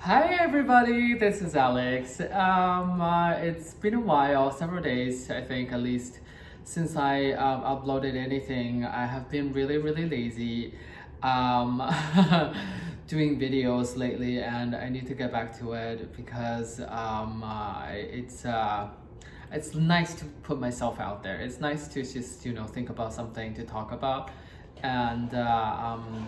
Hi everybody, this is Alex. It's been a while, several days, I think at least, since I uploaded anything. I have been really lazy um, doing videos lately, and I need to get back to it because it's nice to put myself out there. It's nice to just think about something to talk about, and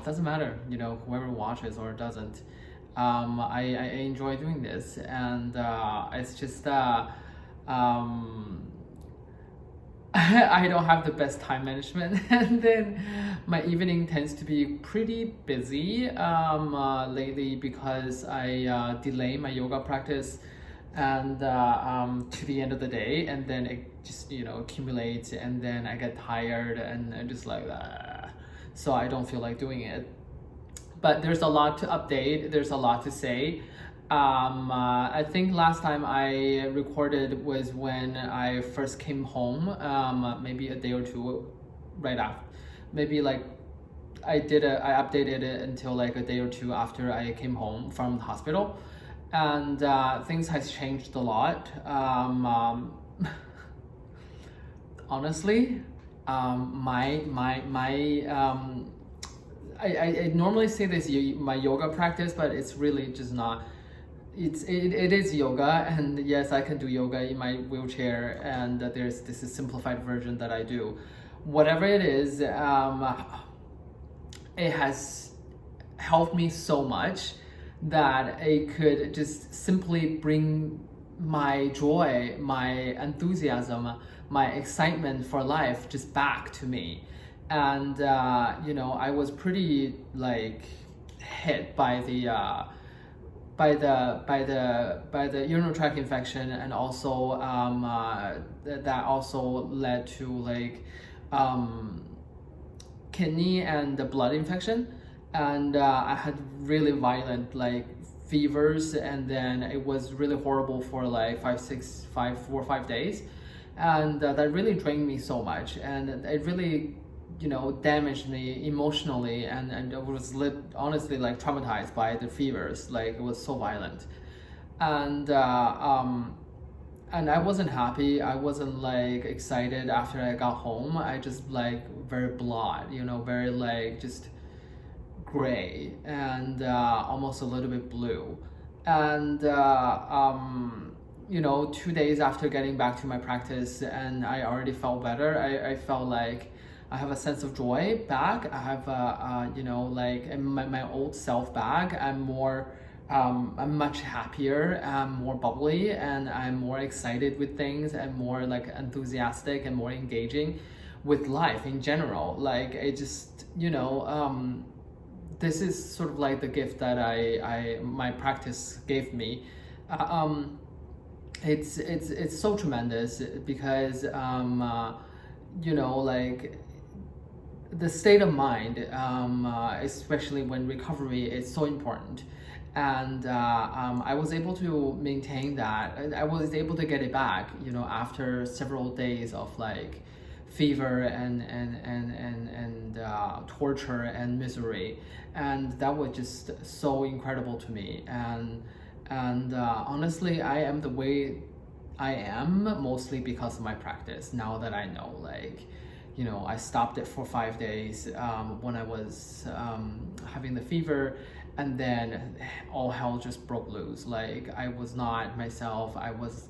doesn't matter whoever watches or doesn't. I enjoy doing this, and it's just I don't have the best time management, and then my evening tends to be pretty busy lately because I delay my yoga practice and to the end of the day, and then it just accumulates, and then I get tired and just like that, so I don't feel like doing it. But there's a lot to update, there's a lot to say. I think last time I recorded was when I first came home, maybe a day or two right after. Maybe like I updated it until like a day or two after I came home from the hospital. And things has changed a lot. Honestly, I normally say this my yoga practice, but it's really just not. It is yoga, and yes, I can do yoga in my wheelchair, and there's this is simplified version that I do. Whatever it is, it has helped me so much that it could just simply bring my joy, my enthusiasm, my excitement for life just back to me. And I was pretty like hit by the urinary tract infection, and also that also led to like kidney and the blood infection, and I had really violent like fevers, and then it was really horrible for like 4 or 5 days, and that really drained me so much, and it really damaged me emotionally, and I was honestly like traumatized by the fevers. Like it was so violent, and I wasn't happy. I wasn't like excited after I got home. I just like very blah, very like just gray, and almost a little bit blue, and 2 days after getting back to my practice, and I already felt better. I felt like I have a sense of joy back. I have like my old self back. I'm much happier. I'm more bubbly, and I'm more excited with things, and more like enthusiastic and more engaging with life in general. Like it just this is sort of like the gift that my practice gave me. It's so tremendous because like the state of mind, especially when recovery, is so important. And I was able to maintain that. I was able to get it back, after several days of like fever and torture and misery, and that was just so incredible to me. And honestly, I am the way I am mostly because of my practice. Now that I know, like, I stopped it for 5 days when I was having the fever, and then all hell just broke loose. Like I was not myself. I was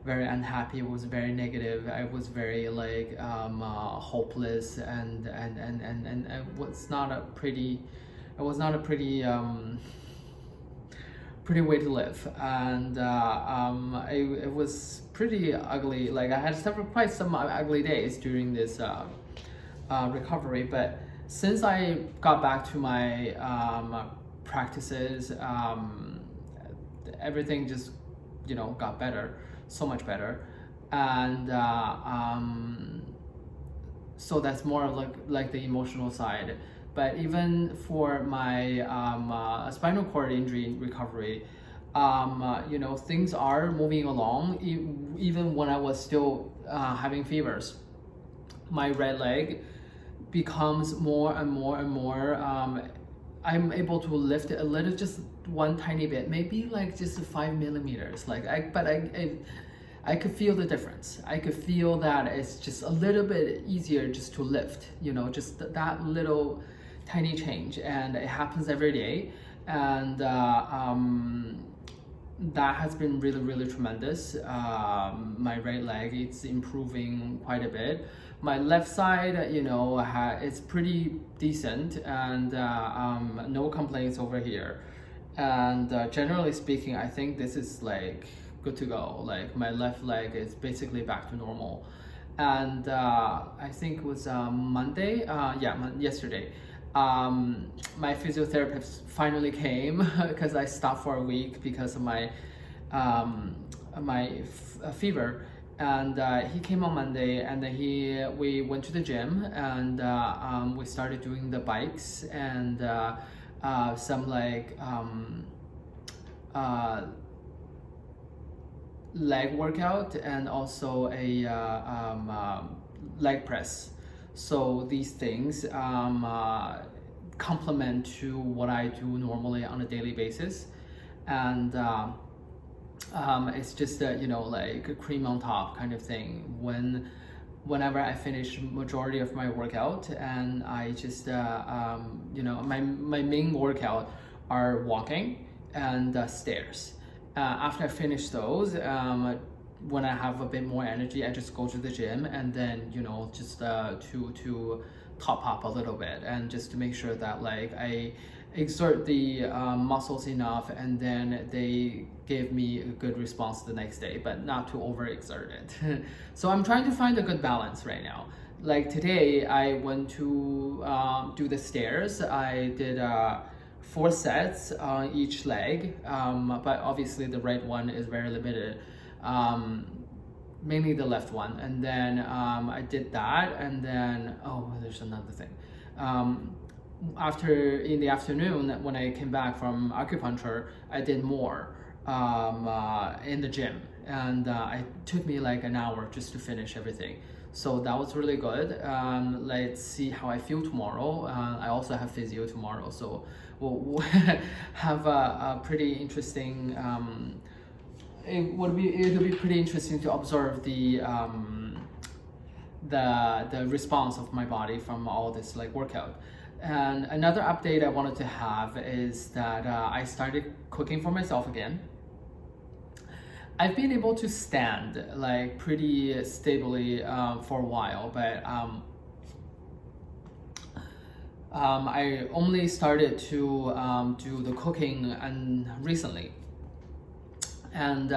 very unhappy. It was very negative. I was very like hopeless, and it was not a pretty. It was not a pretty way to live, and it was pretty ugly. Like I had quite some ugly days during this recovery, but since I got back to my practices, everything just got better, so much better, and so that's more of like the emotional side. But even for my spinal cord injury recovery, things are moving along. Even when I was still having fevers, my right leg becomes more and more I'm able to lift it a little, just one tiny bit, maybe like just 5 millimeters. Like I could feel the difference. I could feel that it's just a little bit easier just to lift, you know, just that little tiny change, and it happens every day, and that has been really tremendous. My right leg, it's improving quite a bit. My left side, you know, it's pretty decent, and no complaints over here. And generally speaking, I think this is like good to go. Like my left leg is basically back to normal. And I think it was Monday, yesterday. My physiotherapist finally came because I stopped for a week because of my fever, and he came on Monday, and then we went to the gym, and we started doing the bikes and some like leg workout, and also a leg press. So these things complement to what I do normally on a daily basis, and it's just you know, like a cream on top kind of thing whenever I finish majority of my workout. And I just you know, my main workout are walking and stairs. After I finish those, when I have a bit more energy, I just go to the gym, and then, you know, just to top up a little bit, and just to make sure that like I exert the muscles enough, and then they give me a good response the next day, but not to overexert it. So I'm trying to find a good balance right now. Like today, I went to do the stairs. I did 4 sets on each leg, but obviously the right one is very limited, mainly the left one. And then I did that, and then there's another thing. After, in the afternoon, when I came back from acupuncture, I did more in the gym, and it took me like an hour just to finish everything. So that was really good. Let's see how I feel tomorrow. I also have physio tomorrow, so we'll have a pretty interesting. It'll be pretty interesting to observe the response of my body from all this like workout. And another update I wanted to have is that I started cooking for myself again. I've been able to stand like pretty stably for a while, but I only started to do the cooking and recently, and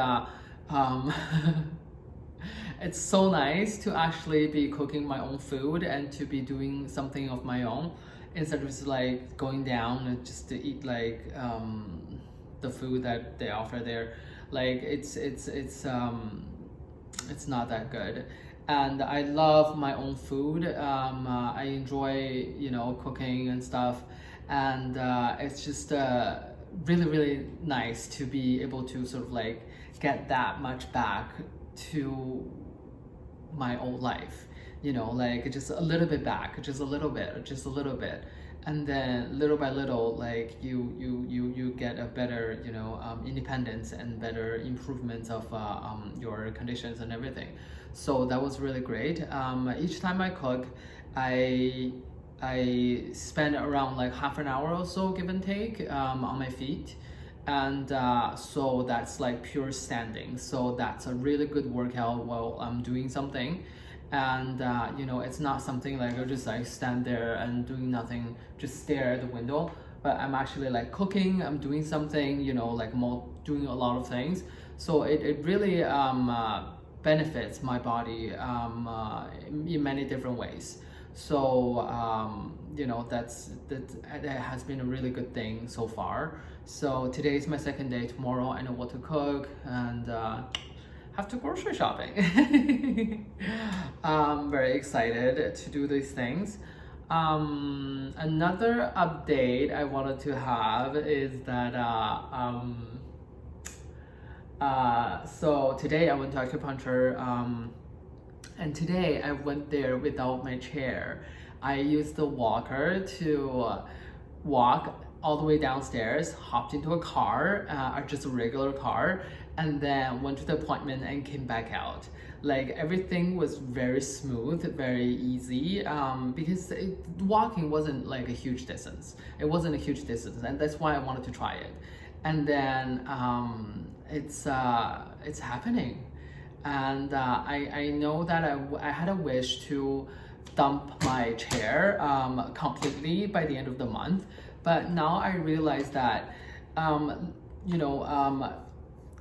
it's so nice to actually be cooking my own food and to be doing something of my own, instead of just like going down and just to eat like the food that they offer there. Like it's not that good. And I love my own food. I enjoy, you know, cooking and stuff, and it's just really nice to be able to sort of like get that much back to my old life, you know, like just a little bit back, just a little bit, and then little by little, like you get a better, you know, independence and better improvements of your conditions and everything. So that was really great. Each time I cook, I spend around like half an hour or so, give and take, on my feet. And so that's like pure standing. So that's a really good workout while I'm doing something. And you know, it's not something like I just like stand there and doing nothing, just stare at the window. But I'm actually like cooking, I'm doing something, you know, like doing a lot of things. So it really benefits my body in many different ways. So you know, that has been a really good thing so far. So today is my second day. Tomorrow I know what to cook, and have to grocery shopping. I'm very excited to do these things. Another update I wanted to have is that so today I went to acupuncture, and today I went there without my chair. I used the walker to walk all the way downstairs, hopped into a car, just a regular car, and then went to the appointment and came back out. Like everything was very smooth, very easy, because walking wasn't like a huge distance. It wasn't a huge distance, and that's why I wanted to try it. And then it's happening, and I know that I had a wish to dump my chair completely by the end of the month, but now I realize that you know,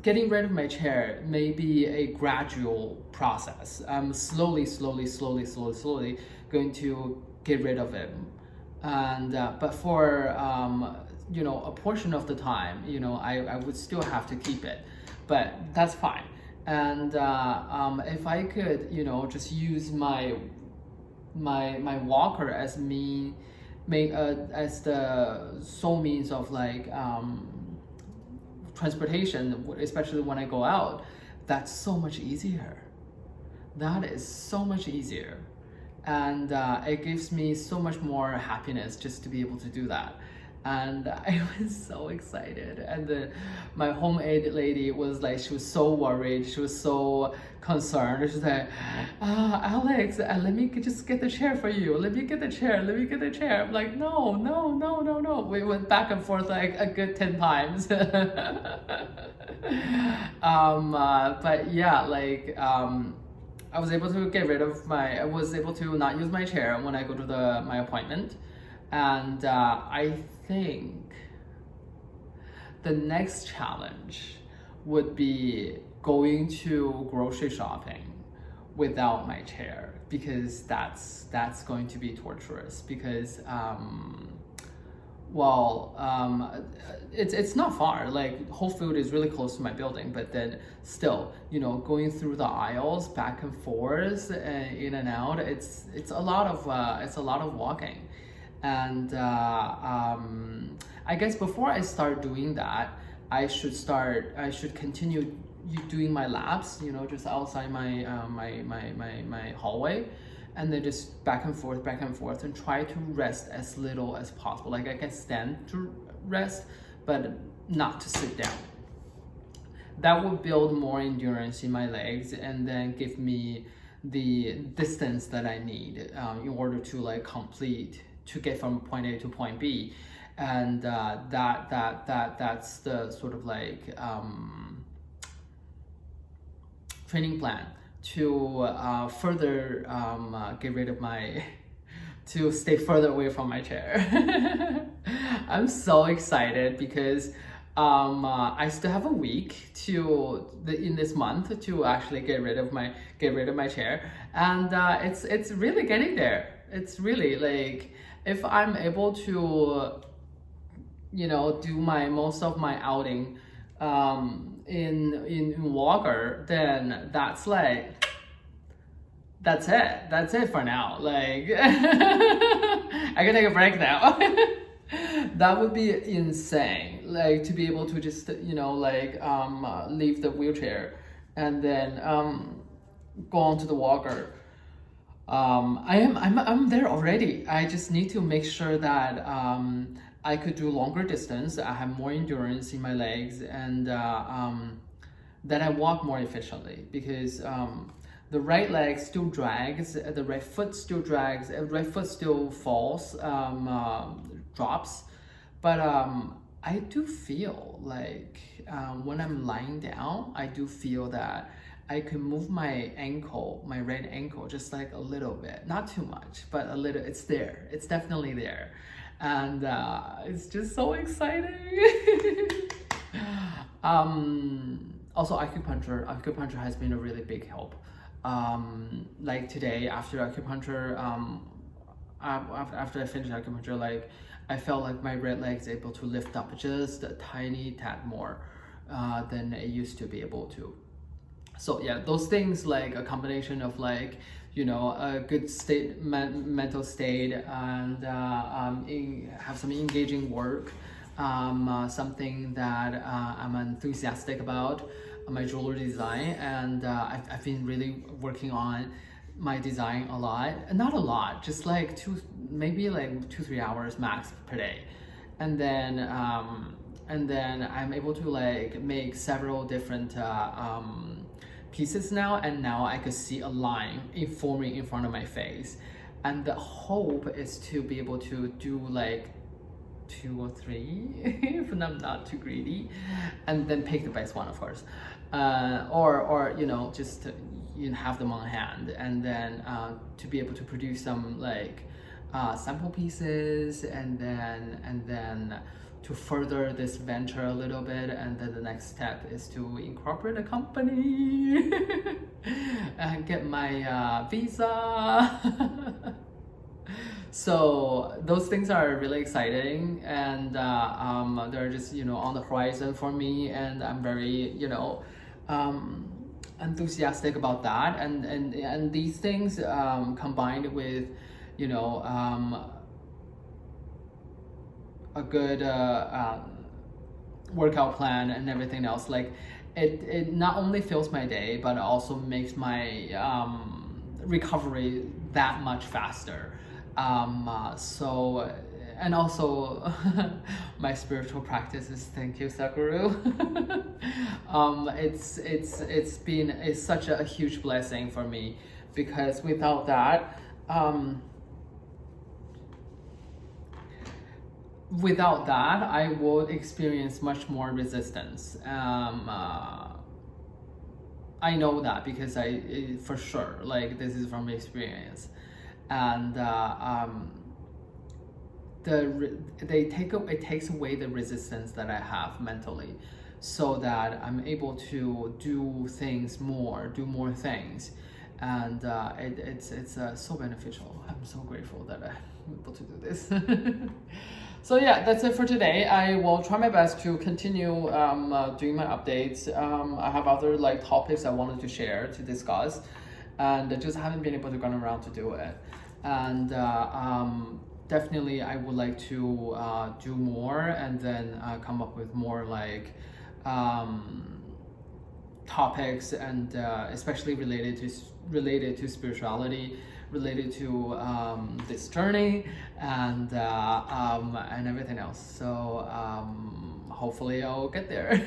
getting rid of my chair may be a gradual process. I'm slowly going to get rid of it. And but for you know, a portion of the time, you know, I would still have to keep it, but that's fine. And if I could, you know, just use my walker as as the sole means of like transportation, especially when I go out, that's so much easier. That is so much easier. And it gives me so much more happiness just to be able to do that. And I was so excited. And my home aid lady was like, she was so worried. She was so concerned. She's like, Alex, let me just get the chair for you. Let me get the chair. Let me get the chair. I'm like, no. We went back and forth like a good 10 times. But yeah, like, I was able to get rid of I was able to not use my chair when I go to my appointment. And I think the next challenge would be going to grocery shopping without my chair, because that's going to be torturous, because it's not far. Like Whole Food is really close to my building, but then still, you know, going through the aisles back and forth, in and out, it's a lot of walking. And I guess before I start doing that, I should continue doing my laps, you know, just outside my my hallway, and then just back and forth, and try to rest as little as possible. Like I can stand to rest, but not to sit down. That will build more endurance in my legs, and then give me the distance that I need in order to like to get from point A to point B. And that's the sort of like training plan to further get rid of to stay further away from my chair. I'm so excited because I still have a week in this month to actually get rid of my chair, and it's really getting there. It's really like, if I'm able to, you know, do most of my outing in walker, then that's it for now. Like I can take a break now. That would be insane, like to be able to just, you know, like leave the wheelchair and then go onto the walker. I'm there already. I just need to make sure that I could do longer distance. I have more endurance in my legs, and that I walk more efficiently, because the right leg still drags, the right foot still drags, right foot still falls, drops, but I do feel like when I'm lying down, I do feel that I can move my right ankle, just like a little bit, not too much, but a little. It's there. It's definitely there, and it's just so exciting. Also, acupuncture has been a really big help. Like today, after acupuncture, after I finished acupuncture, like I felt like my right leg is able to lift up just a tiny tad more than it used to be able to. So yeah, those things, like a combination of like, you know, a good mental state, and have some engaging work, something that I'm enthusiastic about, my jewelry design, and I've been really working on my design a lot. Not a lot, just like maybe like 2-3 hours max per day. and then I'm able to like make several different pieces now, and now I could see a line forming in front of my face, and the hope is to be able to do like 2 or 3 if I'm not too greedy, and then pick the best one, of course, or you know, just have them on hand, and then to be able to produce some like sample pieces, and then to further this venture a little bit, and then the next step is to incorporate a company and get my visa. So those things are really exciting, and they're just on the horizon for me, and I'm very enthusiastic about that, and these things combined with a good workout plan and everything else, like it not only fills my day but also makes my recovery that much faster. So, and also my spiritual practices, thank you Sakuru. It's such a huge blessing for me, because without that I would experience much more resistance. I know that because for sure, like, this is from experience, and it takes away the resistance that I have mentally, so that I'm able to do more things, and it's so beneficial. I'm so grateful that I'm able to do this. So yeah, that's it for today. I will try my best to continue doing my updates. I have other like topics I wanted to share, to discuss, and I just haven't been able to get around to do it. And definitely I would like to do more, and then come up with more like topics, and especially related to spirituality, related to this journey, and everything else. So hopefully I'll get there.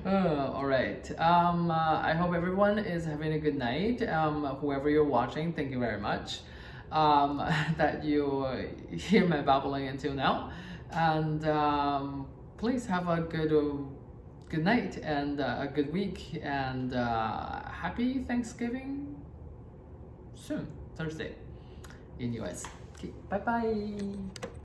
All right. I hope everyone is having a good night. Whoever you're watching, thank you very much that you hear my babbling until now, and please have a good night, and a good week, and happy Thanksgiving soon, Thursday in US. Okay, bye bye.